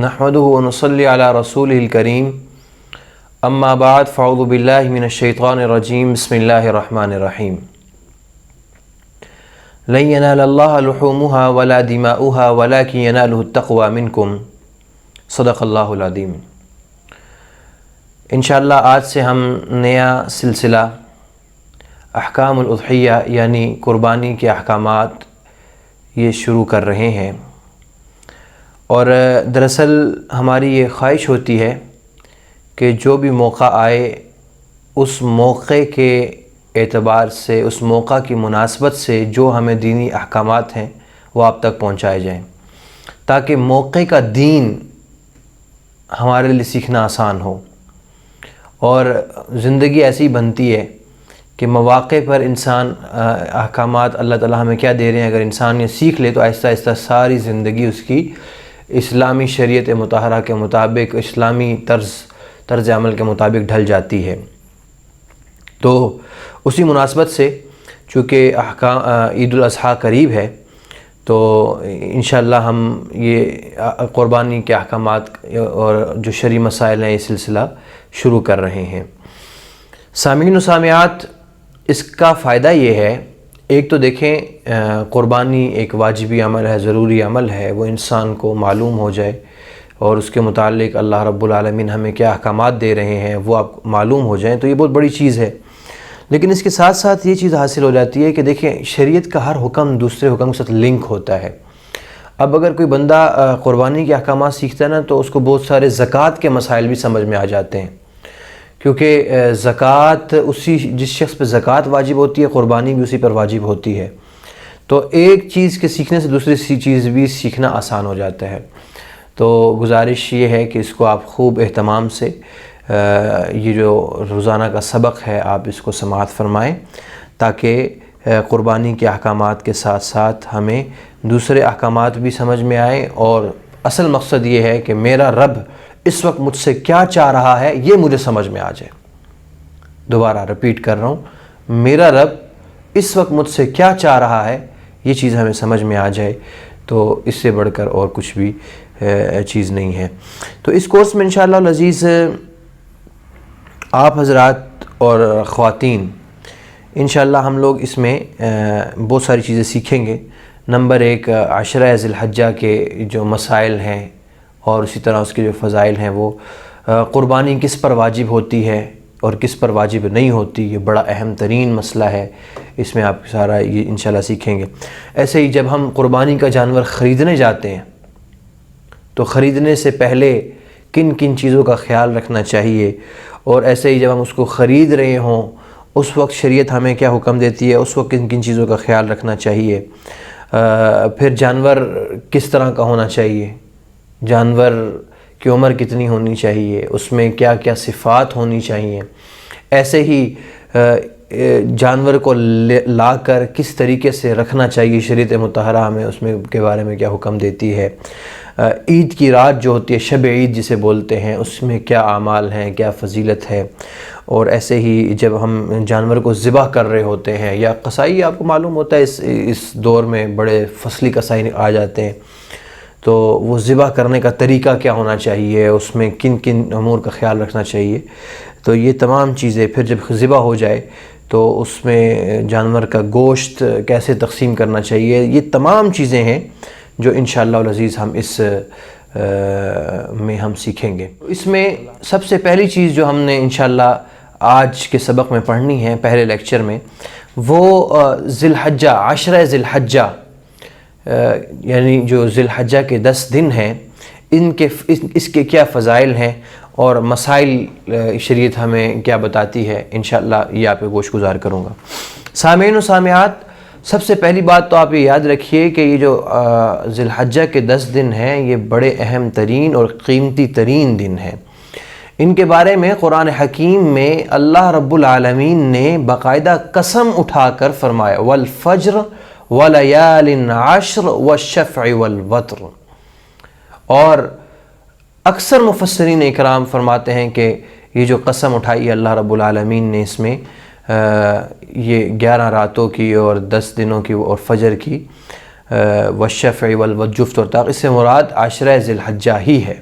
نحمده ونصلي على رسوله الكريم اما بعد فاعوذ بالله من الشيطان الرجيم بسم الله الرحمن الرحيم لن ينال الله لحومها ولا دماؤها ولكن يناله التقوى منكم صدق اللہ العظیم۔ انشاءاللہ آج سے ہم نیا سلسلہ احکام الاضحیہ یعنی قربانی کے احکامات یہ شروع کر رہے ہیں، اور دراصل ہماری یہ خواہش ہوتی ہے کہ جو بھی موقع آئے اس موقع کے اعتبار سے، اس موقع کی مناسبت سے جو ہمیں دینی احکامات ہیں وہ آپ تک پہنچائے جائیں، تاکہ موقع کا دین ہمارے لیے سیکھنا آسان ہو۔ اور زندگی ایسی بنتی ہے کہ مواقع پر انسان احکامات اللہ تعالیٰ ہمیں کیا دے رہے ہیں، اگر انسان یہ سیکھ لے تو آہستہ آہستہ ساری زندگی اس کی اسلامی شریعت مطہرہ کے مطابق، اسلامی طرز عمل کے مطابق ڈھل جاتی ہے۔ تو اسی مناسبت سے چونکہ عید الاضحیٰ قریب ہے، تو انشاءاللہ ہم یہ قربانی کے احکامات اور جو شرعی مسائل ہیں یہ سلسلہ شروع کر رہے ہیں۔ سامعین و سامعات، اس کا فائدہ یہ ہے، ایک تو دیکھیں قربانی ایک واجبی عمل ہے، ضروری عمل ہے، وہ انسان کو معلوم ہو جائے اور اس کے متعلق اللہ رب العالمین ہمیں کیا احکامات دے رہے ہیں وہ آپ معلوم ہو جائیں، تو یہ بہت بڑی چیز ہے۔ لیکن اس کے ساتھ ساتھ یہ چیز حاصل ہو جاتی ہے کہ دیکھیں شریعت کا ہر حکم دوسرے حکم کے ساتھ لنک ہوتا ہے۔ اب اگر کوئی بندہ قربانی کے احکامات سیکھتا ہے نا تو اس کو بہت سارے زکوٰۃ کے مسائل بھی سمجھ میں آ جاتے ہیں، کیونکہ زکوٰۃ جس شخص پہ زکوٰۃ واجب ہوتی ہے قربانی بھی اسی پر واجب ہوتی ہے، تو ایک چیز کے سیکھنے سے دوسری چیز بھی سیکھنا آسان ہو جاتا ہے۔ تو گزارش یہ ہے کہ اس کو آپ خوب اہتمام سے یہ جو روزانہ کا سبق ہے آپ اس کو سماعت فرمائیں، تاکہ قربانی کے احکامات کے ساتھ ساتھ ہمیں دوسرے احکامات بھی سمجھ میں آئیں، اور اصل مقصد یہ ہے کہ میرا رب اس وقت مجھ سے کیا چاہ رہا ہے یہ مجھے سمجھ میں آ جائے۔ دوبارہ رپیٹ کر رہا ہوں، میرا رب اس وقت مجھ سے کیا چاہ رہا ہے یہ چیز ہمیں سمجھ میں آ جائے، تو اس سے بڑھ کر اور کچھ بھی چیز نہیں ہے۔ تو اس کورس میں انشاءاللہ العزیز آپ حضرات اور خواتین انشاءاللہ ہم لوگ اس میں بہت ساری چیزیں سیکھیں گے۔ نمبر ایک، عشرہ ذی الحجہ کے جو مسائل ہیں اور اسی طرح اس کے جو فضائل ہیں، وہ قربانی کس پر واجب ہوتی ہے اور کس پر واجب نہیں ہوتی، یہ بڑا اہم ترین مسئلہ ہے، اس میں آپ سارا یہ انشاءاللہ سیکھیں گے۔ ایسے ہی جب ہم قربانی کا جانور خریدنے جاتے ہیں تو خریدنے سے پہلے کن کن چیزوں کا خیال رکھنا چاہیے، اور ایسے ہی جب ہم اس کو خرید رہے ہوں اس وقت شریعت ہمیں کیا حکم دیتی ہے، اس وقت کن کن چیزوں کا خیال رکھنا چاہیے۔ پھر جانور کس طرح کا ہونا چاہیے، جانور کی عمر کتنی ہونی چاہیے، اس میں کیا کیا صفات ہونی چاہیے، ایسے ہی جانور کو لا کر کس طریقے سے رکھنا چاہیے، شریعت مطہرہ ہمیں اس میں کے بارے میں کیا حکم دیتی ہے۔ عید کی رات جو ہوتی ہے، شب عید جسے بولتے ہیں، اس میں کیا اعمال ہیں، کیا فضیلت ہے۔ اور ایسے ہی جب ہم جانور کو ذبح کر رہے ہوتے ہیں، یا قصائی آپ کو معلوم ہوتا ہے اس دور میں بڑے فصلی قصائی آ جاتے ہیں، تو وہ ذبح کرنے کا طریقہ کیا ہونا چاہیے، اس میں کن کن امور کا خیال رکھنا چاہیے۔ تو یہ تمام چیزیں پھر جب ذبح ہو جائے تو اس میں جانور کا گوشت کیسے تقسیم کرنا چاہیے، یہ تمام چیزیں ہیں جو انشاءاللہ العزیز ہم اس میں ہم سیکھیں گے۔ اس میں سب سے پہلی چیز جو ہم نے انشاءاللہ آج کے سبق میں پڑھنی ہے، پہلے لیکچر میں، وہ ذی الحجہ، عشرہ ذی الحجہ، یعنی جو ذی الحجہ کے 10 دن ہیں، اس کے کیا فضائل ہیں اور مسائل شریعت ہمیں کیا بتاتی ہے، انشاءاللہ یہ آپ کو گوش گزار کروں گا۔ سامعین و سامعات، سب سے پہلی بات تو آپ یہ یاد رکھیے کہ یہ جو ذی الحجہ کے 10 دن ہیں یہ بڑے اہم ترین اور قیمتی ترین دن ہیں۔ ان کے بارے میں قرآن حکیم میں اللہ رب العالمین نے باقاعدہ قسم اٹھا کر فرمایا، والفجر ولیال عشر والشفع والوتر، اور اکثر مفسرین اکرام فرماتے ہیں کہ یہ جو قسم اٹھائی اللہ رب العالمین نے اس میں یہ 11 راتوں کی اور 10 دنوں کی اور فجر کی والشفع والوتر جفت اور طاق، اس سے مراد عشرہ ذی الحجہ ہی ہے۔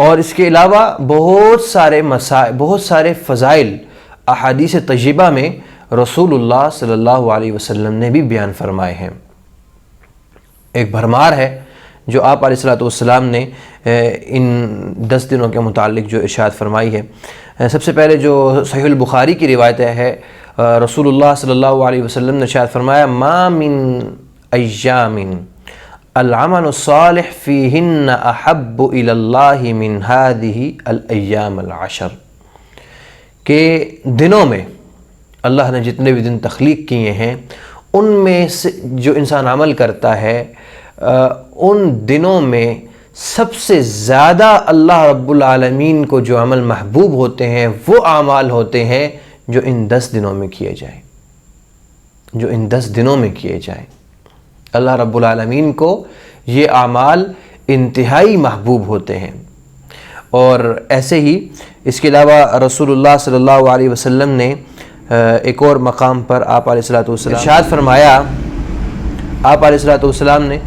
اور اس کے علاوہ بہت سارے فضائل احادیث طیبہ میں رسول اللہ صلی اللہ علیہ وسلم نے بھی بیان فرمائے ہیں۔ ایک بھرمار ہے جو آپ علیہ السلام نے ان 10 دنوں کے متعلق جو ارشاد فرمائی ہے۔ سب سے پہلے جو صحیح البخاری کی روایت ہے، رسول اللہ صلی اللہ علیہ وسلم نے ارشاد فرمایا ما من ایام العمل الصالح فیہن احب الی اللہ من هذه الایام العشر، کہ دنوں میں اللہ نے جتنے بھی دن تخلیق کیے ہیں ان میں سے جو انسان عمل کرتا ہے ان دنوں میں سب سے زیادہ اللہ رب العالمین کو جو عمل محبوب ہوتے ہیں وہ اعمال ہوتے ہیں جو ان 10 دنوں میں کیے جائیں، اللہ رب العالمین کو یہ اعمال انتہائی محبوب ہوتے ہیں۔ اور ایسے ہی اس کے علاوہ رسول اللہ صلی اللہ علیہ وسلم نے ایک اور مقام پر آپ علیہ السلام ارشاد فرمایا، آپ علیہ السلام نے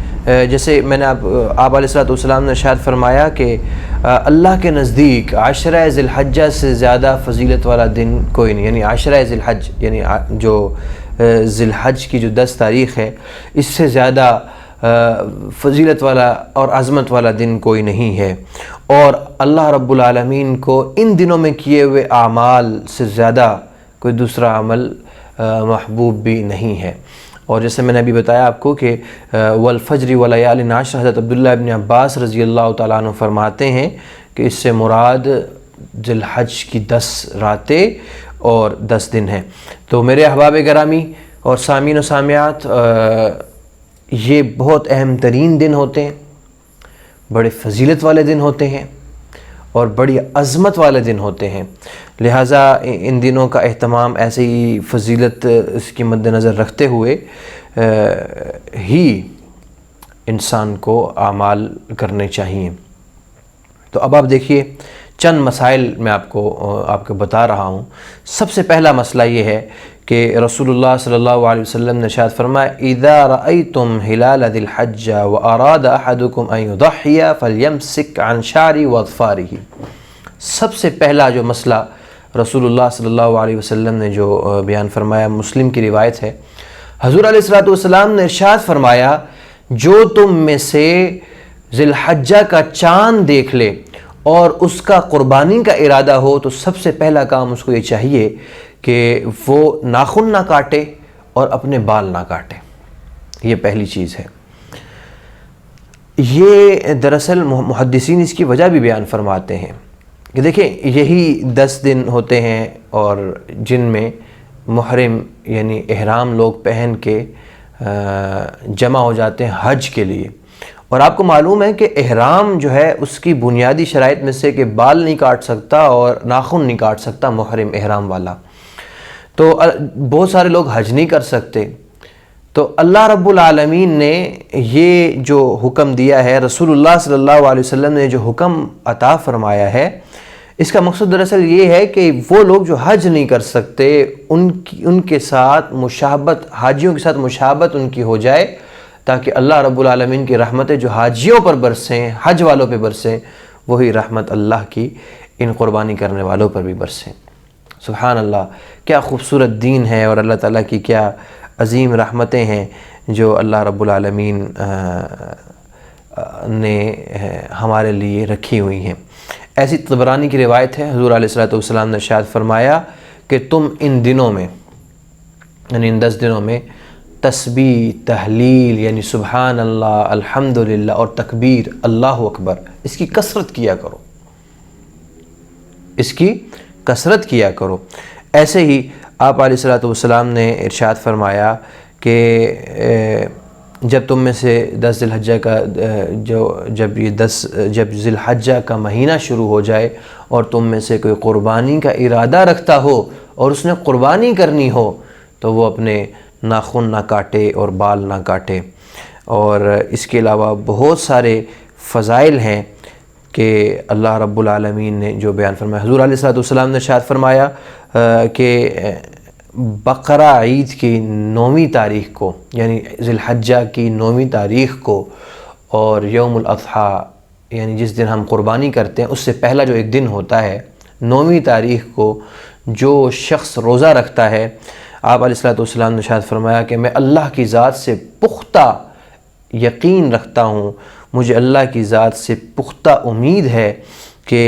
جیسے میں نے آپ علیہ السلام نے ارشاد فرمایا کہ اللہ کے نزدیک عشرہ ذی الحجہ سے زیادہ فضیلت والا دن کوئی نہیں، یعنی عشرہ ذی الحج، یعنی جو ذی الحج کی جو 10 تاریخ ہے اس سے زیادہ فضیلت والا اور عظمت والا دن کوئی نہیں ہے، اور اللہ رب العالمین کو ان دنوں میں کیے ہوئے اعمال سے زیادہ کوئی دوسرا عمل محبوب بھی نہیں ہے۔ اور جیسے میں نے ابھی بتایا آپ کو کہ والفجر ولیال عشر، حضرت عبداللہ ابن عباس رضی اللہ تعالیٰ عنہ فرماتے ہیں کہ اس سے مراد ذی الحج کی 10 راتیں اور 10 دن ہیں۔ تو میرے احباب گرامی اور سامعین و سامعات، یہ بہت اہم ترین دن ہوتے ہیں، بڑے فضیلت والے دن ہوتے ہیں اور بڑی عظمت والے دن ہوتے ہیں، لہٰذا ان دنوں کا اہتمام ایسے ہی فضیلت اس کی مد نظر رکھتے ہوئے ہی انسان کو اعمال کرنے چاہیے۔ تو اب آپ دیکھیے چند مسائل میں آپ کو بتا رہا ہوں۔ سب سے پہلا مسئلہ یہ ہے کہ رسول اللہ صلی اللہ علیہ وسلم نے ارشاد فرمایا اذا رأيتم ہلال ذی الحج واراد احدکم ان یضحی فلیمسک عن شعری واظفارہ۔ سب سے پہلا جو مسئلہ رسول اللہ صلی اللہ علیہ وسلم نے جو بیان فرمایا، مسلم کی روایت ہے، حضور علیہ السلام نے ارشاد فرمایا جو تم میں سے ذی الحجہ کا چاند دیکھ لے اور اس کا قربانی کا ارادہ ہو تو سب سے پہلا کام اس کو یہ چاہیے کہ وہ ناخن نہ کاٹے اور اپنے بال نہ کاٹے۔ یہ پہلی چیز ہے۔ یہ دراصل محدثین اس کی وجہ بھی بیان فرماتے ہیں کہ دیکھیں یہی 10 دن ہوتے ہیں اور جن میں محرم یعنی احرام لوگ پہن کے جمع ہو جاتے ہیں حج کے لیے، اور آپ کو معلوم ہے کہ احرام جو ہے اس کی بنیادی شرائط میں سے کہ بال نہیں کاٹ سکتا اور ناخن نہیں کاٹ سکتا محرم احرام والا، تو بہت سارے لوگ حج نہیں کر سکتے۔ تو اللہ رب العالمین نے یہ جو حکم دیا ہے، رسول اللہ صلی اللہ علیہ وسلم نے جو حکم عطا فرمایا ہے، اس کا مقصد دراصل یہ ہے کہ وہ لوگ جو حج نہیں کر سکتے ان کے ساتھ مشابہت، حاجیوں کے ساتھ مشابہت ان کی ہو جائے، تاکہ اللہ رب العالمین کی رحمتیں جو حاجیوں پر برسیں، حج والوں پہ برسیں، وہی رحمت اللہ کی ان قربانی کرنے والوں پر بھی برسیں۔ سبحان اللہ، کیا خوبصورت دین ہے اور اللہ تعالیٰ کی کیا عظیم رحمتیں ہیں جو اللہ رب العالمین نے ہمارے لیے رکھی ہوئی ہیں۔ ایسی طبرانی کی روایت ہے، حضور علیہ السلام نے ارشاد فرمایا کہ تم ان دنوں میں، یعنی ان 10 دنوں میں تسبیح، تحلیل یعنی سبحان اللہ، الحمدللہ اور تکبیر، اللہ اکبر، اس کی کثرت کیا کرو۔ ایسے ہی آپ علیہ السلام نے ارشاد فرمایا کہ جب تم میں سے 10 ذی الحجہ کا جب ذی الحجہ کا مہینہ شروع ہو جائے اور تم میں سے کوئی قربانی کا ارادہ رکھتا ہو اور اس نے قربانی کرنی ہو تو وہ اپنے ناخن نہ کاٹے اور بال نہ کاٹے۔ اور اس کے علاوہ بہت سارے فضائل ہیں کہ اللہ رب العالمین نے جو بیان فرمایا۔ حضور علیہ السلام نے ارشاد فرمایا کہ بقرہ عید کی 9ویں تاریخ کو، یعنی ذی الحجہ کی 9ویں تاریخ کو، اور یوم الاضحیٰ یعنی جس دن ہم قربانی کرتے ہیں اس سے پہلا جو ایک دن ہوتا ہے 9ویں تاریخ کو جو شخص روزہ رکھتا ہے، آپ علیہ الصلوۃ والسلام نے ارشاد فرمایا کہ میں اللہ کی ذات سے پختہ یقین رکھتا ہوں، مجھے اللہ کی ذات سے پختہ امید ہے کہ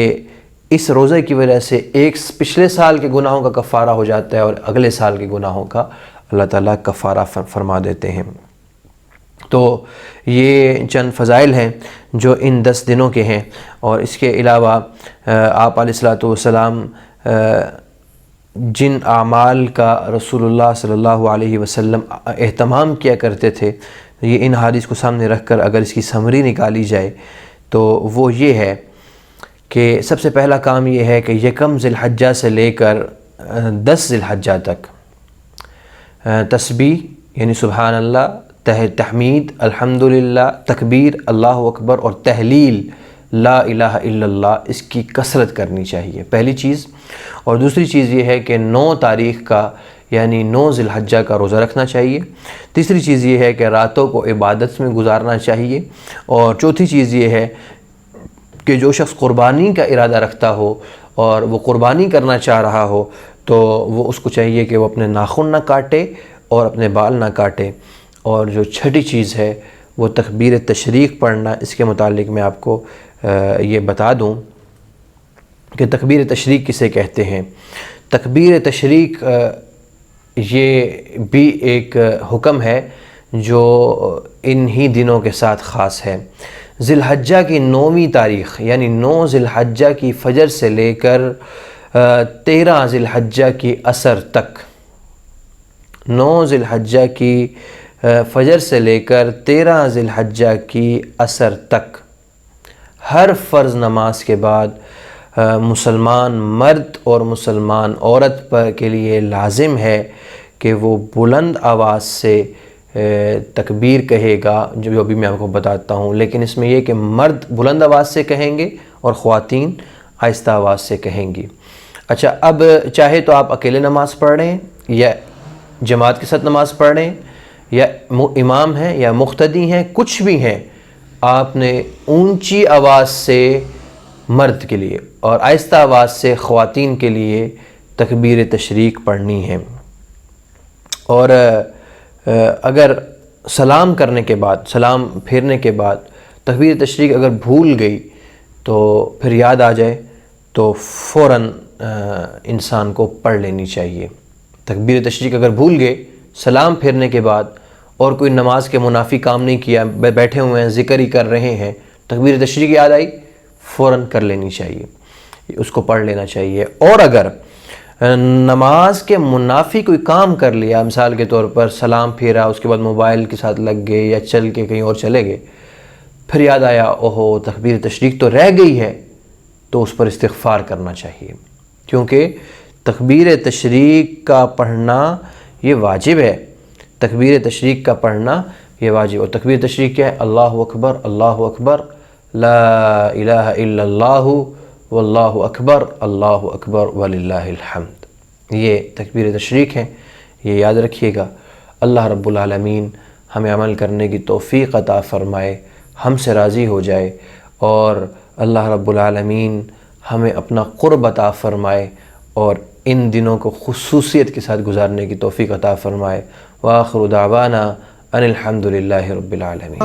اس روزے کی وجہ سے ایک پچھلے سال کے گناہوں کا کفارہ ہو جاتا ہے اور اگلے سال کے گناہوں کا اللہ تعالیٰ کفارہ فرما دیتے ہیں۔ تو یہ چند فضائل ہیں جو ان 10 دنوں کے ہیں، اور اس کے علاوہ آپ علیہ الصلوۃ والسلام جن اعمال کا رسول اللہ صلی اللہ علیہ وسلم اہتمام کیا کرتے تھے، یہ ان حدیث کو سامنے رکھ کر اگر اس کی سمری نکالی جائے تو وہ یہ ہے کہ سب سے پہلا کام یہ ہے کہ 1 ذی الحجہ سے لے کر 10 ذی الحجہ تک تسبیح یعنی سبحان اللہ، تحمید، الحمدللہ، تکبیر، اللہ اکبر اور تحلیل لا الہ الا اللہ، اس کی کثرت کرنی چاہیے، پہلی چیز۔ اور دوسری چیز یہ ہے کہ 9 تاریخ کا یعنی 9 ذی الحجہ کا روزہ رکھنا چاہیے۔ تیسری چیز یہ ہے کہ راتوں کو عبادت میں گزارنا چاہیے۔ اور چوتھی چیز یہ ہے کہ جو شخص قربانی کا ارادہ رکھتا ہو اور وہ قربانی کرنا چاہ رہا ہو تو وہ اس کو چاہیے کہ وہ اپنے ناخن نہ کاٹے اور اپنے بال نہ کاٹے۔ اور جو چھٹی چیز ہے وہ تکبیر تشریق پڑھنا۔ اس کے متعلق میں آپ کو یہ بتا دوں کہ تکبیر تشریق کسے کہتے ہیں۔ تکبیر تشریق یہ بھی ایک حکم ہے جو انہی دنوں کے ساتھ خاص ہے۔ ذی الحجہ کی 9ویں تاریخ یعنی 9 ذی الحجہ کی فجر سے لے کر 13 ذی الحجہ کی عصر تک، 9 ذی الحجہ کی فجر سے لے کر 13 ذی الحجہ کی عصر تک ہر فرض نماز کے بعد مسلمان مرد اور مسلمان عورت پر کے لیے لازم ہے کہ وہ بلند آواز سے تکبیر کہے گا، جو بھی میں آپ کو بتاتا ہوں، لیکن اس میں یہ کہ مرد بلند آواز سے کہیں گے اور خواتین آہستہ آواز سے کہیں گی۔ اچھا، اب چاہے تو آپ اکیلے نماز پڑھ رہے ہیں یا جماعت کے ساتھ نماز پڑھ رہے ہیں یا امام ہیں یا مقتدی ہیں، کچھ بھی ہیں، آپ نے اونچی آواز سے مرد کے لیے اور آہستہ آواز سے خواتین کے لیے تکبیر تشریق پڑھنی ہے۔ اور اگر سلام کرنے کے بعد، سلام پھیرنے کے بعد تکبیر تشریق اگر بھول گئی تو پھر یاد آ جائے تو فوراً انسان کو پڑھ لینی چاہیے۔ تکبیر تشریق اگر بھول گئے سلام پھیرنے کے بعد اور کوئی نماز کے منافی کام نہیں کیا، بیٹھے ہوئے ہیں، ذکر ہی کر رہے ہیں، تکبیر تشریق یاد آئی، فوراً کر لینی چاہیے، اس کو پڑھ لینا چاہیے۔ اور اگر نماز کے منافی کوئی کام کر لیا، مثال کے طور پر سلام پھیرا، اس کے بعد موبائل کے ساتھ لگ گئے یا چل کے کہیں اور چلے گئے، پھر یاد آیا اوہو تکبیر تشریق تو رہ گئی ہے، تو اس پر استغفار کرنا چاہیے، کیونکہ تکبیر تشریق کا پڑھنا یہ واجب ہے۔ تکبیر تشریق کا پڑھنا یہ واجب، اور تکبیر تشریق کیا ہے؟ اللہ اکبر، اللہ اکبر، لا الہ الا اللہ واللہ اکبر، اللہ اکبر وللہ الحمد، یہ تکبیر تشریق ہے، یہ یاد رکھیے گا۔ اللہ رب العالمین ہمیں عمل کرنے کی توفیق عطا فرمائے، ہم سے راضی ہو جائے، اور اللہ رب العالمین ہمیں اپنا قرب عطا فرمائے اور ان دنوں کو خصوصیت کے ساتھ گزارنے کی توفیق عطا فرمائے۔ وآخر دعوانا ان الحمد للہ رب العالمین۔